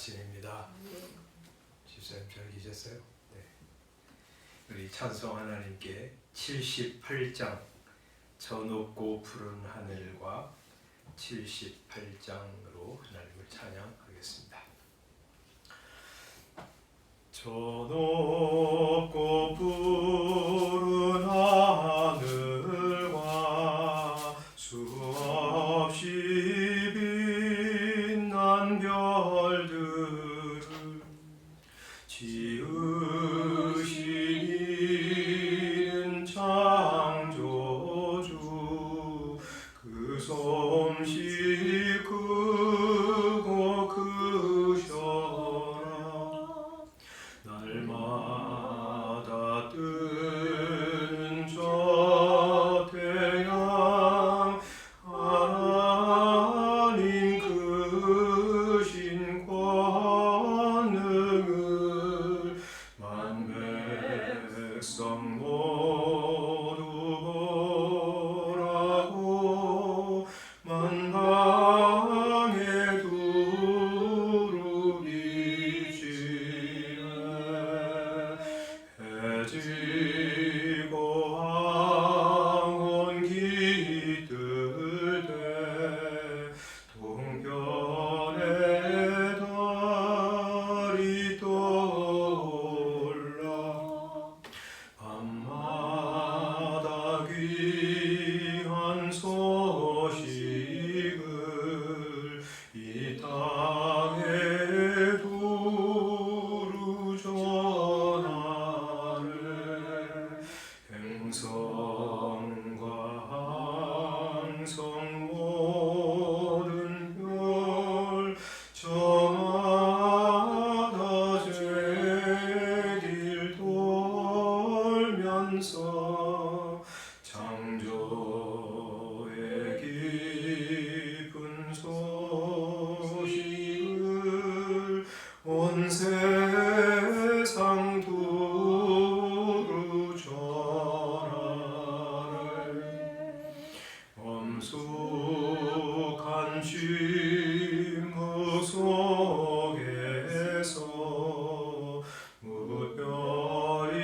아침입니다. 집사님 잘 계셨어요? 네. 우리 찬송 하나님께 78장 저 높고 푸른 하늘과 78장으로 하나님을 찬양하겠습니다. 저 높고 푸른 하늘과 수없이 빛난 별들을 지으신 창조주 그 솜씨 크고 크셔라. 날마다 뜨는 저 태양 하나님 크신 권능을 만백성 모두 보라고 만방에 두루비시네. 해지고 황혼 깃들 때 동편에 달이 떠올라. 밤마다 귀한 소식을 이 땅에 두루 전하네. 행성과 항성 모든 별 저마다 죄길 돌면서 창조의 깊은 소식을 온 세상 두루 전하네. 엄숙한 쉼그 속에서 무별이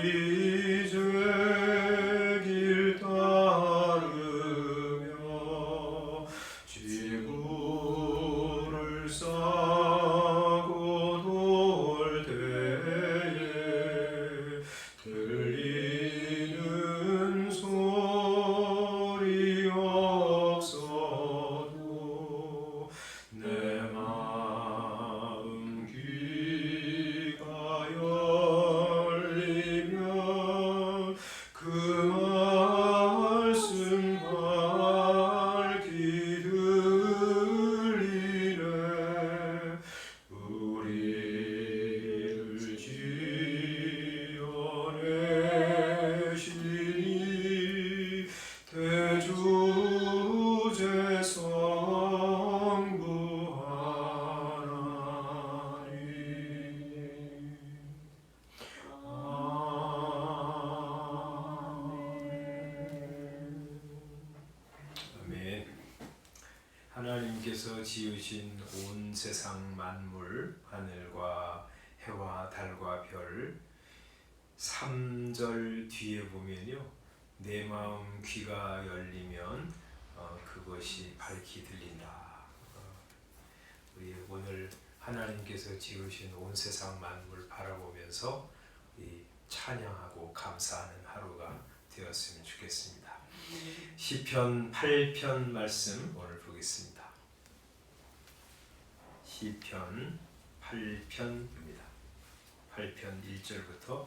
죄길 따르며 지구를 싸고 돌 때에 들리는 소리 없어도 내 마음 귀가 열리면 그 말씀 밝히 들리네. 우리를 지어내시니 대주제 성부 하나님. 아멘. 하나님께서 지으신 온 세상 만물, 하늘과 해와 달과 별 3절 뒤에 보면요, 내 마음 귀가 열리면 그것이 밝히 들린다. 우리 오늘 하나님께서 지으신 온 세상 만물 바라보면서 이 찬양하고 감사하는 하루가 되었으면 좋겠습니다. 시편 8편 말씀 오늘 보겠습니다. 시편 8편입니다. 8편 1절부터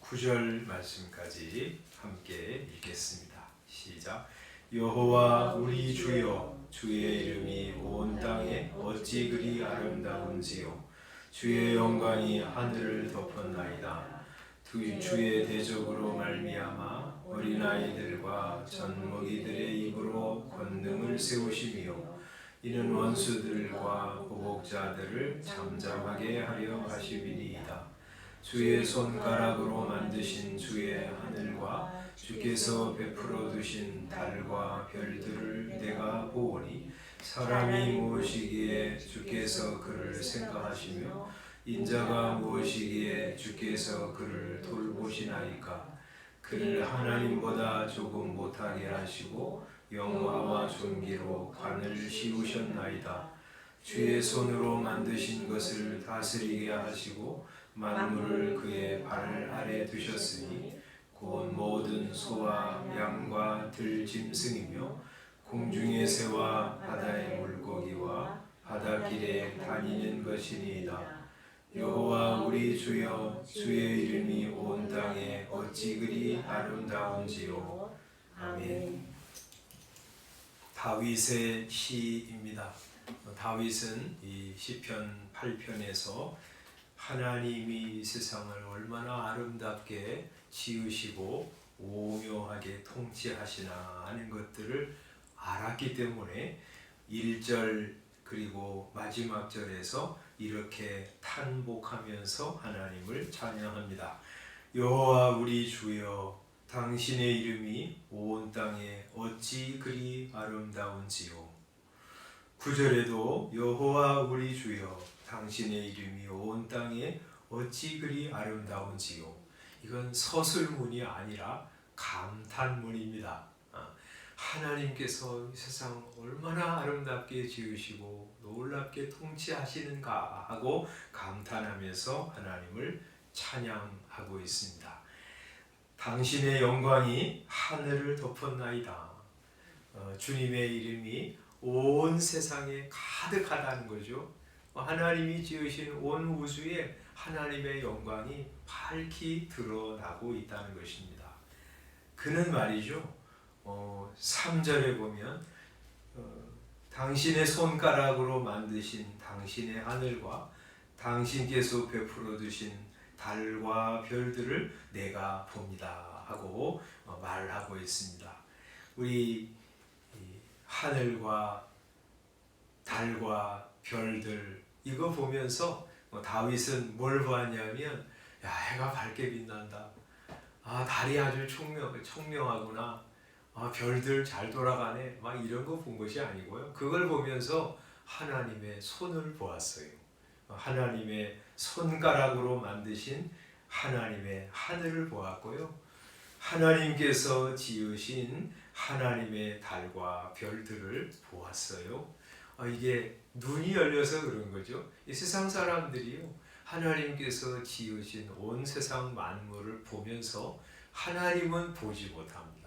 9절 말씀까지 함께 읽겠습니다. 시작. 여호와 우리 주여, 주의 이름이 온 땅에 어찌 그리 아름다운지요. 주의 영광이 하늘을 덮었나이다. 주의 대적으로 말미암아 어린아이들과 젖먹이들의 입으로 권능을 세우시며 이는 원수들과 보복자들을 잠잠하게 하려 하심이니이다. 주의 손가락으로 만드신 주의 하늘과 주께서 베풀어 두신 달과 별들을 내가 보오니 사람이 무엇이기에 주께서 그를 생각하시며 인자가 무엇이기에 주께서 그를 돌보시나이까. 그를 하나님보다 조금 못하게 하시고 영화와 존귀로 관을 씌우셨나이다. 주의 손으로 만드신 것을 다스리게 하시고 만물을 그의 발 아래 두셨으니 곧 모든 소와 양과 들짐승이며 공중의 새와 바다의 물고기와 바닷길에 다니는 것이니이다. 여호와 우리 주여, 주의 이름이 온 땅에 어찌 그리 아름다운지요. 아멘. 다윗의 시입니다. 다윗은 이 시편 8편에서 하나님이 세상을 얼마나 아름답게 지으시고 오묘하게 통치하시나 하는 것들을 알았기 때문에 1절 그리고 마지막 절에서 이렇게 탄복하면서 하나님을 찬양합니다. 여호와 우리 주여, 당신의 이름이 온 땅에 어찌 그리 아름다운지요. 9절에도 여호와 우리 주여, 당신의 이름이 온 땅에 어찌 그리 아름다운지요. 이건 서술문이 아니라 감탄문입니다. 하나님께서 이 세상 얼마나 아름답게 지으시고 놀랍게 통치하시는가 하고 감탄하면서 하나님을 찬양하고 있습니다. 당신의 영광이 하늘을 덮었나이다. 주님의 이름이 온 세상에 가득하다는 거죠. 하나님이 지으신 온 우주에 하나님의 영광이 밝히 드러나고 있다는 것입니다. 그는 말이죠. 3절에 보면 당신의 손가락으로 만드신 당신의 하늘과 당신께서 베풀어 두신 달과 별들을 내가 봅니다 하고 말하고 있습니다. 우리 하늘과 달과 별들 이거 보면서 다윗은 뭘 보았냐면, 야, 해가 밝게 빛난다. 달이 아주 청명하구나. 별들 잘 돌아가네. 막 이런 거 본 것이 아니고요. 그걸 보면서 하나님의 손을 보았어요. 하나님의 손가락으로 만드신 하나님의 하늘을 보았고요. 하나님께서 지으신 하나님의 달과 별들을 보았어요. 이게 눈이 열려서 그런 거죠. 이 세상 사람들이요, 하나님께서 지으신 온 세상 만물을 보면서 하나님은 보지 못합니다.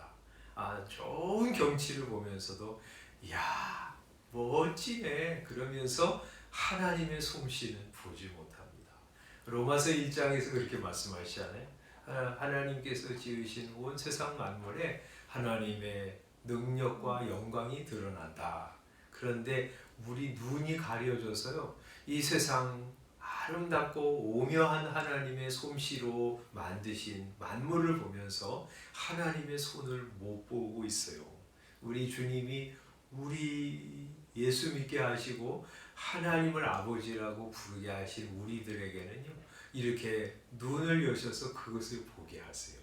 좋은 경치를 보면서도 이야 멋지네 그러면서 하나님의 솜씨는 보지 못합니다. 로마서 1장에서 그렇게 말씀하시잖아요. 하나님께서 지으신 온 세상 만물에 하나님의 능력과 영광이 드러난다. 그런데 우리 눈이 가려져서요, 이 세상 아름답고 오묘한 하나님의 솜씨로 만드신 만물을 보면서 하나님의 손을 못 보고 있어요. 우리 주님이 우리 예수 믿게 하시고 하나님을 아버지라고 부르게 하신 우리들에게는요, 이렇게 눈을 여셔서 그것을 보게 하세요.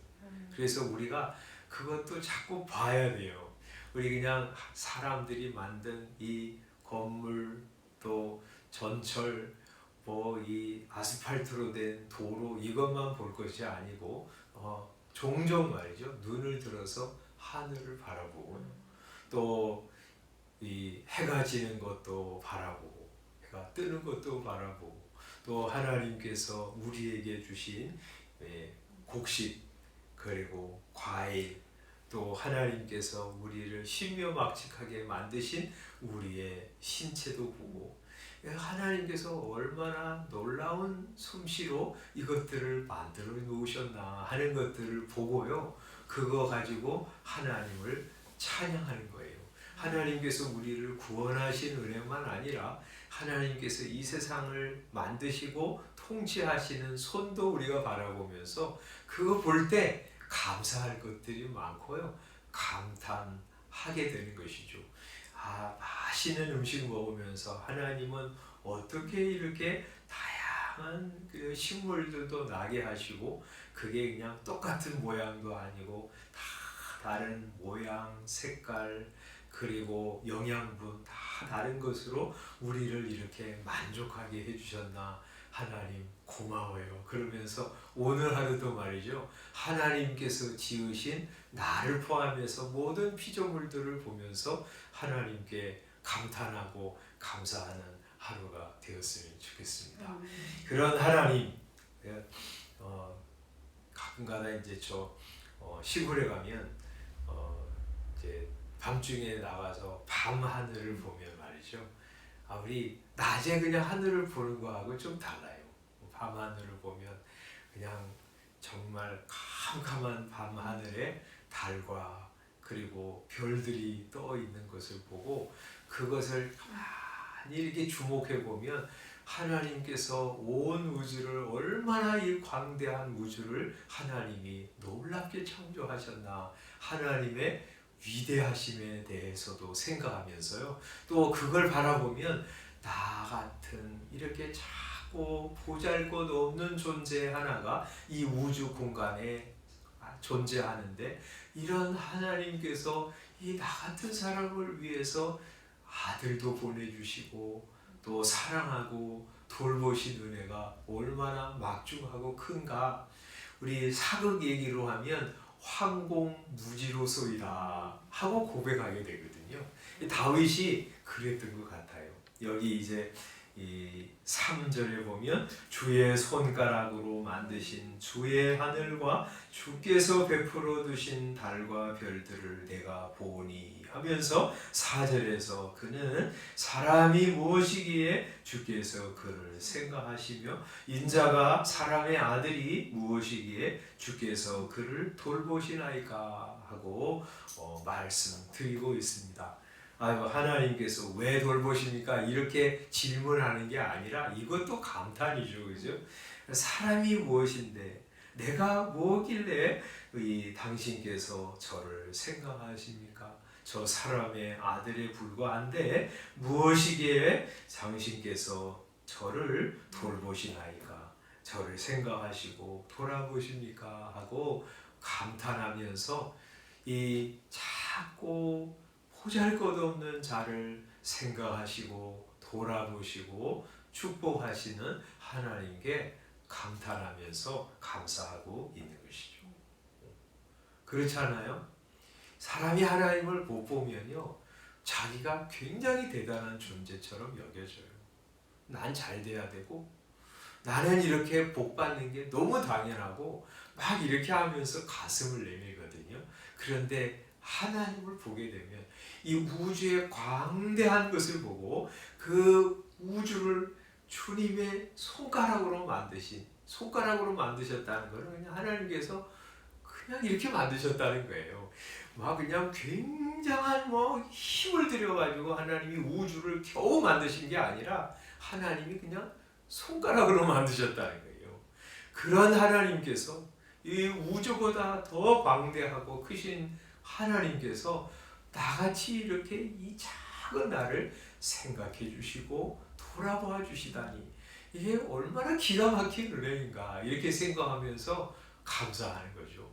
그래서 우리가 그것도 자꾸 봐야 돼요. 우리 그냥 사람들이 만든 이 건물 또 전철 이 아스팔트로 된 도로 이것만 볼 것이 아니고 종종 말이죠, 눈을 들어서 하늘을 바라보고 또 이 해가 지는 것도 바라보고 해가 뜨는 것도 바라보고 또 하나님께서 우리에게 주신 곡식 그리고 과일 또 하나님께서 우리를 신묘막측하게 만드신 우리의 신체도 보고 하나님께서 얼마나 놀라운 솜씨로 이것들을 만들어 놓으셨나 하는 것들을 보고요, 그거 가지고 하나님을 찬양하는 거예요. 하나님께서 우리를 구원하신 은혜만 아니라 하나님께서 이 세상을 만드시고 통치하시는 손도 우리가 바라보면서 그거 볼 때 감사할 것들이 많고요, 감탄하게 되는 것이죠. 맛있는 음식 먹으면서 하나님은 어떻게 이렇게 다양한 그 식물들도 나게 하시고 그게 그냥 똑같은 모양도 아니고 다 다른 모양, 색깔 그리고 영양분 다 다른 것으로 우리를 이렇게 만족하게 해주셨나 하나님 고마워요. 그러면서 오늘 하루도 말이죠, 하나님께서 지으신 나를 포함해서 모든 피조물들을 보면서 하나님께 감탄하고 감사하는 하루가 되었으면 좋겠습니다. 그런 하나님, 가끔가다 이제 시골에 가면 이제 밤중에 나가서 밤 하늘을 보면 말이죠, 우리 낮에 그냥 하늘을 보는 거하고 좀 달라요. 밤 하늘을 보면 그냥 정말 캄캄한 밤 하늘에 달과 그리고 별들이 떠 있는 것을 보고 그것을 가만히 이렇게 주목해 보면 하나님께서 온 우주를, 얼마나 이 광대한 우주를 하나님이 놀랍게 창조하셨나, 하나님의 위대하심에 대해서도 생각하면서요, 또 그걸 바라보면 나 같은 이렇게 작고 보잘것없는 존재 하나가 이 우주 공간에 존재하는데, 이런 하나님께서 이 나 같은 사람을 위해서 아들도 보내주시고 또 사랑하고 돌보신 은혜가 얼마나 막중하고 큰가. 우리 사극 얘기로 하면 황공무지로소이다 하고 고백하게 되거든요. 다윗이 그랬던 것 같아요. 여기 이제 이 3절에 보면 주의 손가락으로 만드신 주의 하늘과 주께서 베풀어 두신 달과 별들을 내가 보니 하면서 4절에서 그는 사람이 무엇이기에 주께서 그를 생각하시며 인자가 사람의 아들이 무엇이기에 주께서 그를 돌보시나이까 하고 말씀드리고 있습니다. 하나님께서 왜 돌보십니까? 이렇게 질문하는 게 아니라 이것도 감탄이죠, 그죠? 사람이 무엇인데, 내가 뭐길래 당신께서 저를 생각하십니까? 저 사람의 아들에 불과한데 무엇이기에 당신께서 저를 돌보시나이까? 저를 생각하시고 돌아보십니까? 하고 감탄하면서 이 작고 보잘것없는 자를 생각하시고 돌아보시고 축복하시는 하나님께 감탄하면서 감사하고 있는 것이죠. 그렇잖아요? 사람이 하나님을 못 보면요, 자기가 굉장히 대단한 존재처럼 여겨져요. 난 잘 돼야 되고, 나는 이렇게 복 받는 게 너무 당연하고, 막 이렇게 하면서 가슴을 내밀거든요. 그런데 하나님을 보게 되면 이 우주의 광대한 것을 보고 그 우주를 주님의 손가락으로 만드셨다는 것은 그냥 하나님께서 그냥 이렇게 만드셨다는 거예요. 막 그냥 굉장한 힘을 들여가지고 하나님이 우주를 겨우 만드신 게 아니라 하나님이 그냥 손가락으로 만드셨다는 거예요. 그런 하나님께서 이 우주보다 더 광대하고 크신 하나님께서 나같이 이렇게 이 작은 나를 생각해 주시고 돌아봐 주시다니, 이게 얼마나 기가 막힌 은혜인가, 이렇게 생각하면서 감사하는 거죠.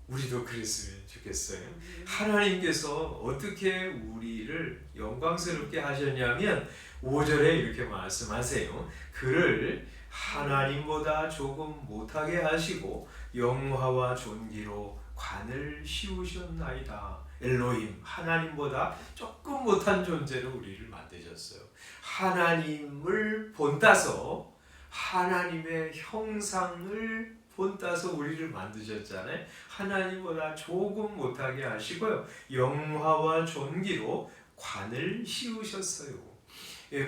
우리도 그랬으면 좋겠어요. 하나님께서 어떻게 우리를 영광스럽게 하셨냐면 5절에 이렇게 말씀하세요. 그를 하나님보다 조금 못하게 하시고 영화와 존귀로 관을 씌우셨나이다. 엘로힘, 하나님보다 조금 못한 존재로 우리를 만드셨어요. 하나님을 본따서, 하나님의 형상을 본따서 우리를 만드셨잖아요. 하나님보다 조금 못하게 하시고요, 영화와 존귀로 관을 씌우셨어요.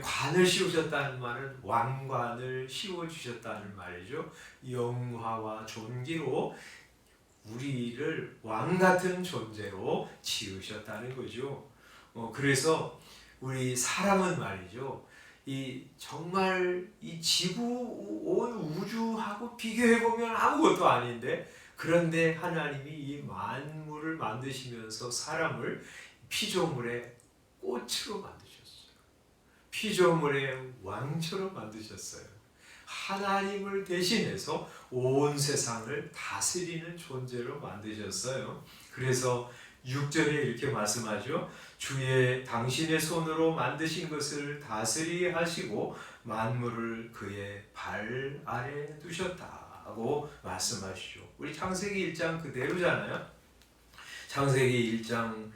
관을 씌우셨다는 말은 왕관을 씌워주셨다는 말이죠. 영화와 존귀로 우리를 왕같은 존재로 지으셨다는 거죠. 그래서 우리 사람은 말이죠, 정말 이 지구 온 우주하고 비교해보면 아무것도 아닌데, 그런데 하나님이 이 만물을 만드시면서 사람을 피조물의 꽃으로 만드셨어요. 피조물의 왕처럼 만드셨어요. 하나님을 대신해서 온 세상을 다스리는 존재로 만드셨어요. 그래서 6절에 이렇게 말씀하죠. 주의 당신의 손으로 만드신 것을 다스리 하시고 만물을 그의 발 아래 두셨다고 말씀하시죠. 우리 창세기 1장 그대로잖아요. 창세기 1장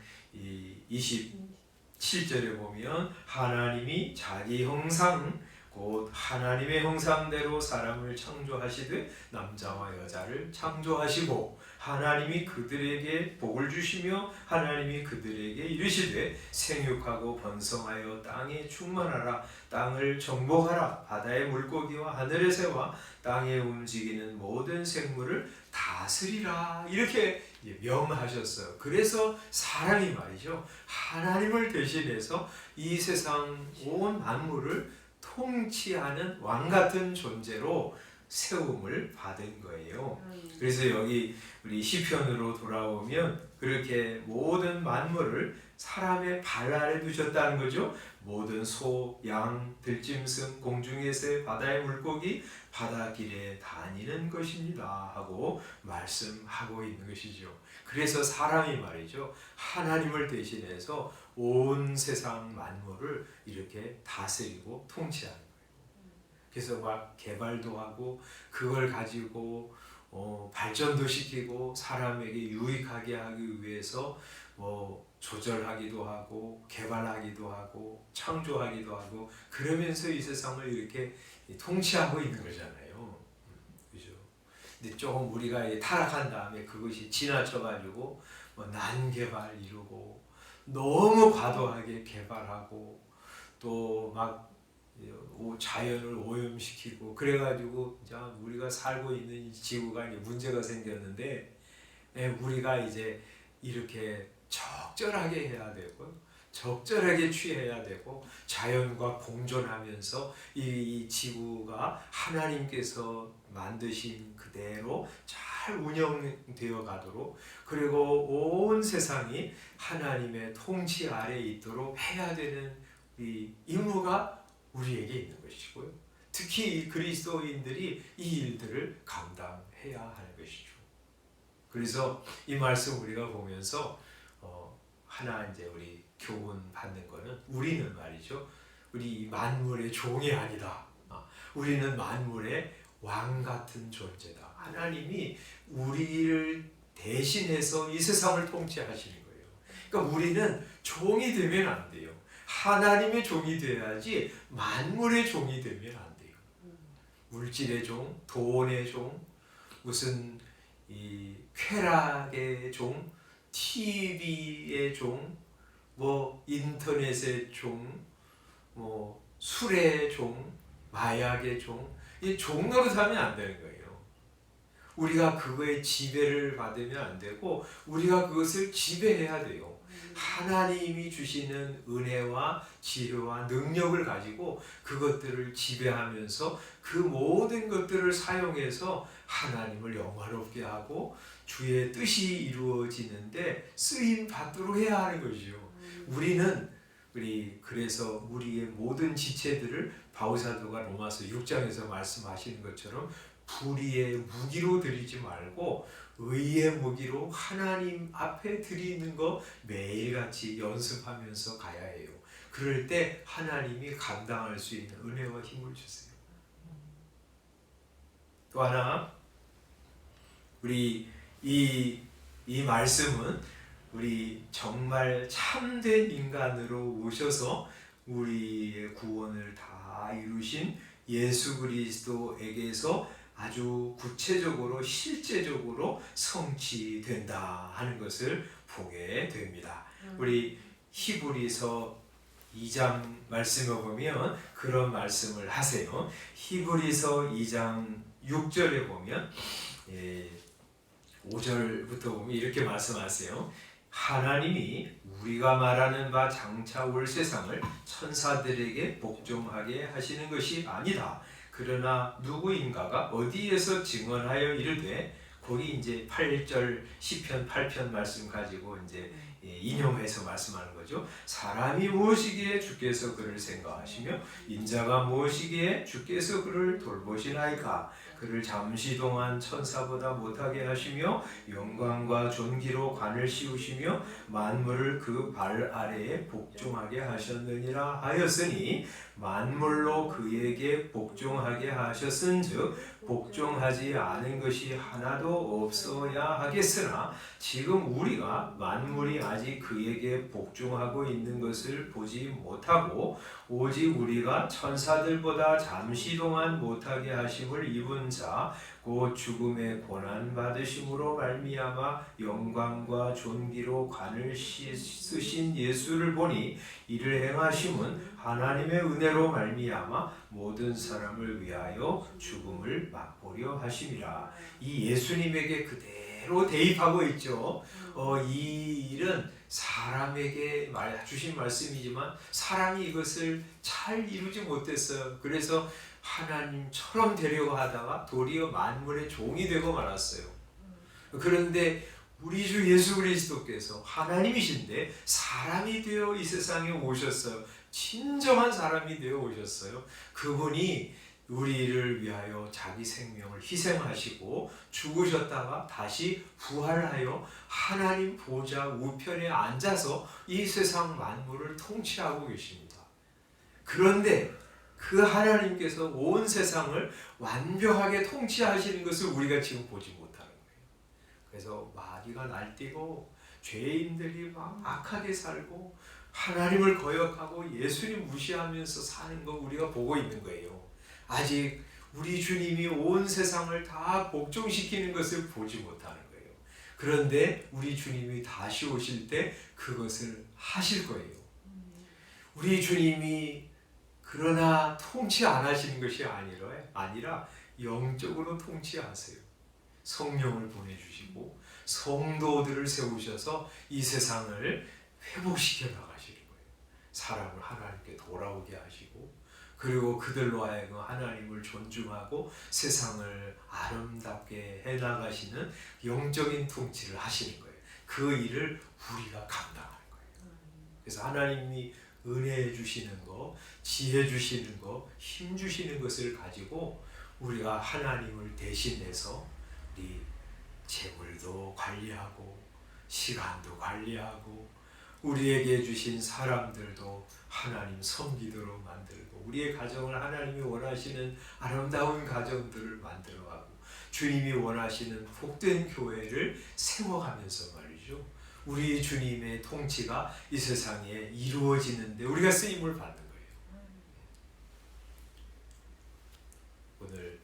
27절에 보면 하나님이 자기 형상 곧 하나님의 형상대로 사람을 창조하시듯 남자와 여자를 창조하시고 하나님이 그들에게 복을 주시며 하나님이 그들에게 이르시되 생육하고 번성하여 땅에 충만하라 땅을 정복하라 바다의 물고기와 하늘의 새와 땅에 움직이는 모든 생물을 다스리라 이렇게 명하셨어요. 그래서 사람이 말이죠 하나님을 대신해서 이 세상 온 만물을 통치하는 왕같은 존재로 세움을 받은 거예요. 그래서 여기 우리 시편으로 돌아오면 그렇게 모든 만물을 사람의 발 아래 두셨다는 거죠. 모든 소, 양, 들짐승, 공중의 새, 바다의 물고기, 바닷길에 다니는 것입니다 하고 말씀하고 있는 것이죠. 그래서 사람이 말이죠 하나님을 대신해서 온 세상 만물을 이렇게 다스리고 통치하는 거예요. 그래서 막 개발도 하고 그걸 가지고 발전도 시키고 사람에게 유익하게 하기 위해서 조절하기도 하고 개발하기도 하고 창조하기도 하고 그러면서 이 세상을 이렇게 통치하고 있는 거잖아요. 그죠? 근데 조금 우리가 타락한 다음에 그것이 지나쳐가지고 난개발 이루고 너무 과도하게 개발하고 또 막 자연을 오염시키고 그래가지고 이제 우리가 살고 있는 이 지구가 이제 문제가 생겼는데 우리가 이제 이렇게 적절하게 해야 되고 적절하게 취해야 되고 자연과 공존하면서 이 지구가 하나님께서 만드신 그대로 잘 운영되어 가도록 그리고 온 세상이 하나님의 통치 아래에 있도록 해야 되는 이 임무가 우리에게 있는 것이고요. 특히 이 그리스도인들이 이 일들을 감당해야 하는 것이죠. 그래서 이 말씀 우리가 보면서 하나 이제 우리 교훈 받는 거는 우리는 말이죠. 우리 만물의 종이 아니다. 우리는 만물의 왕 같은 존재다. 하나님이 우리를 대신해서 이 세상을 통치하시는 거예요. 그러니까 우리는 종이 되면 안 돼요. 하나님의 종이 되어야지 만물의 종이 되면 안 돼요. 물질의 종, 돈의 종, 무슨 이 쾌락의 종, TV의 종, 인터넷의 종, 술의 종, 마약의 종, 이 종으로 사면 안 되는 거예요. 우리가 그거에 지배를 받으면 안 되고 우리가 그것을 지배해야 돼요. 하나님이 주시는 은혜와 지혜와 능력을 가지고 그것들을 지배하면서 그 모든 것들을 사용해서 하나님을 영화롭게 하고 주의 뜻이 이루어지는데 쓰임 받도록 해야 하는 것이죠. 그래서 우리의 모든 지체들을 바울사도가 로마서 6장에서 말씀하시는 것처럼 불의의 무기로 드리지 말고 의의 무기로 하나님 앞에 드리는 거 매일같이 연습하면서 가야 해요. 그럴 때 하나님이 감당할 수 있는 은혜와 힘을 주세요. 또 하나 우리 이 말씀은 우리 정말 참된 인간으로 오셔서 우리의 구원을 다 이루신 예수 그리스도에게서 아주 구체적으로 실제적으로 성취된다 하는 것을 보게 됩니다. 우리 히브리서 2장 말씀을 보면 그런 말씀을 하세요. 히브리서 2장 6절에 보면 5절부터 보면 이렇게 말씀하세요. 하나님이 우리가 말하는 바 장차 올 세상을 천사들에게 복종하게 하시는 것이 아니다. 그러나 누구인가가 어디에서 증언하여 이르되 거기 이제 8절 시편 8편 말씀 가지고 이제 인용해서 말씀하는 거죠. 사람이 무엇이기에 주께서 그를 생각하시며 인자가 무엇이기에 주께서 그를 돌보시나이까. 그를 잠시 동안 천사보다 못하게 하시며 영광과 존귀로 관을 씌우시며 만물을 그 발 아래에 복종하게 하셨느니라 하였으니 만물로 그에게 복종하게 하셨은즉 복종하지 않은 것이 하나도 없어야 하겠으나 지금 우리가 만물이 아직 그에게 복종하고 있는 것을 보지 못하고 오직 우리가 천사들보다 잠시 동안 못하게 하심을 입은 자 곧 죽음의 고난 받으심으로 말미암아 영광과 존귀로 관을 쓰신 예수를 보니 이를 행하심은 하나님의 은혜로 말미암아 모든 사람을 위하여 죽음을 맛보려 하심이라. 이 예수님에게 그대로 대입하고 있죠. 이 일은 사람에게 주신 말씀이지만 사람이 이것을 잘 이루지 못했어요. 그래서 하나님처럼 되려고 하다가 도리어 만물의 종이 되고 말았어요. 그런데 우리 주 예수 그리스도께서 하나님이신데 사람이 되어 이 세상에 오셨어요. 진정한 사람이 되어 오셨어요. 그분이 우리를 위하여 자기 생명을 희생하시고 죽으셨다가 다시 부활하여 하나님 보좌 우편에 앉아서 이 세상 만물을 통치하고 계십니다. 그런데 그 하나님께서 온 세상을 완벽하게 통치하시는 것을 우리가 지금 보지 못하는 거예요. 그래서 마귀가 날뛰고 죄인들이 막 악하게 살고 하나님을 거역하고 예수님 무시하면서 사는 거 우리가 보고 있는 거예요. 아직 우리 주님이 온 세상을 다 복종시키는 것을 보지 못하는 거예요. 그런데 우리 주님이 다시 오실 때 그것을 하실 거예요. 우리 주님이 그러나 통치 안 하시는 것이 아니라 영적으로 통치하세요. 성령을 보내주시고 성도들을 세우셔서 이 세상을 회복시켜 나가시는 거예요. 사람을 하나님께 돌아오게 하시고 그리고 그들로 하여금 하나님을 존중하고 세상을 아름답게 해나가시는 영적인 통치를 하시는 거예요. 그 일을 우리가 감당하는 거예요. 그래서 하나님이 은혜 주시는 거, 지혜 주시는 거, 힘 주시는 것을 가지고 우리가 하나님을 대신해서 우리 재물도 관리하고 시간도 관리하고 우리에게 주신 사람들도 하나님 섬기도록 만들고 우리의 가정을 하나님이 원하시는 아름다운 가정들을 만들어가고 주님이 원하시는 복된 교회를 세워가면서 말이죠. 우리 주님의 통치가 이 세상에 이루어지는데 우리가 쓰임을 받는 거예요. 오늘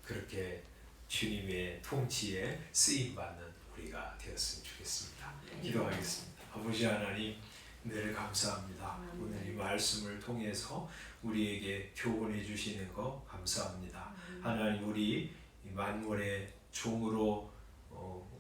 그렇게 주님의 통치에 쓰임받는 우리가 되었으면 좋겠습니다. 기도하겠습니다. 아버지 하나님, 늘 감사합니다. 오늘 이 말씀을 통해서 우리에게 교훈해 주시는 거 감사합니다. 하나님, 우리 만물의 종으로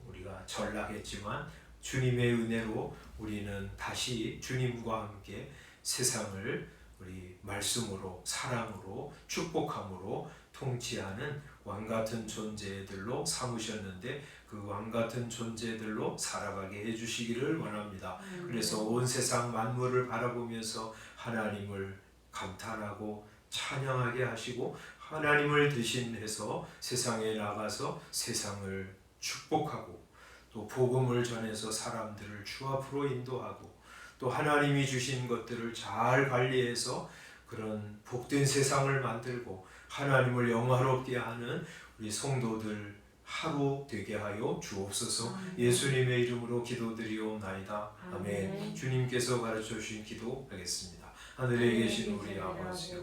우리가 전락했지만 주님의 은혜로 우리는 다시 주님과 함께 세상을 우리 말씀으로 사랑으로 축복함으로 통치하는 왕같은 존재들로 삼으셨는데 그 왕같은 존재들로 살아가게 해주시기를 원합니다. 그래서 온 세상 만물을 바라보면서 하나님을 감탄하고 찬양하게 하시고 하나님을 대신해서 세상에 나가서 세상을 축복하고 또 복음을 전해서 사람들을 주 앞으로 인도하고 또 하나님이 주신 것들을 잘 관리해서 그런 복된 세상을 만들고 하나님을 영화롭게 하는 우리 성도들 하루 되게 하여 주옵소서. 예수님의 이름으로 기도드리옵나이다. 아멘. 주님께서 가르쳐 주신 기도하겠습니다. 하늘에 계신 우리 아버지여,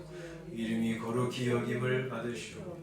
이름이 거룩히 여김을 받으시오.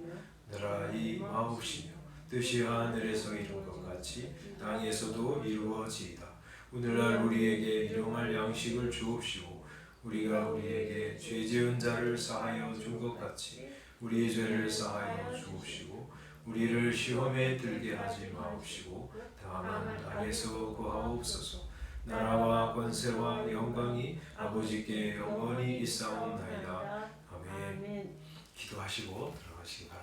나라의 마옵시며 뜻이 하늘에서 이룬 것 같이 땅에서도 이루어지이다. 오늘날 우리에게 일용할 양식을 주옵시고 우리가 우리에게 죄 지은 자를 사하여 준 것 같이 우리의 죄를 사하여 주옵시고 우리를 시험에 들게 하지 마옵시고 다만 악에서 구하옵소서. 나라와 권세와 영광이 아버지께 영원히 있사옵나이다. 아멘. 기도하시고 들어가시기 바랍니다.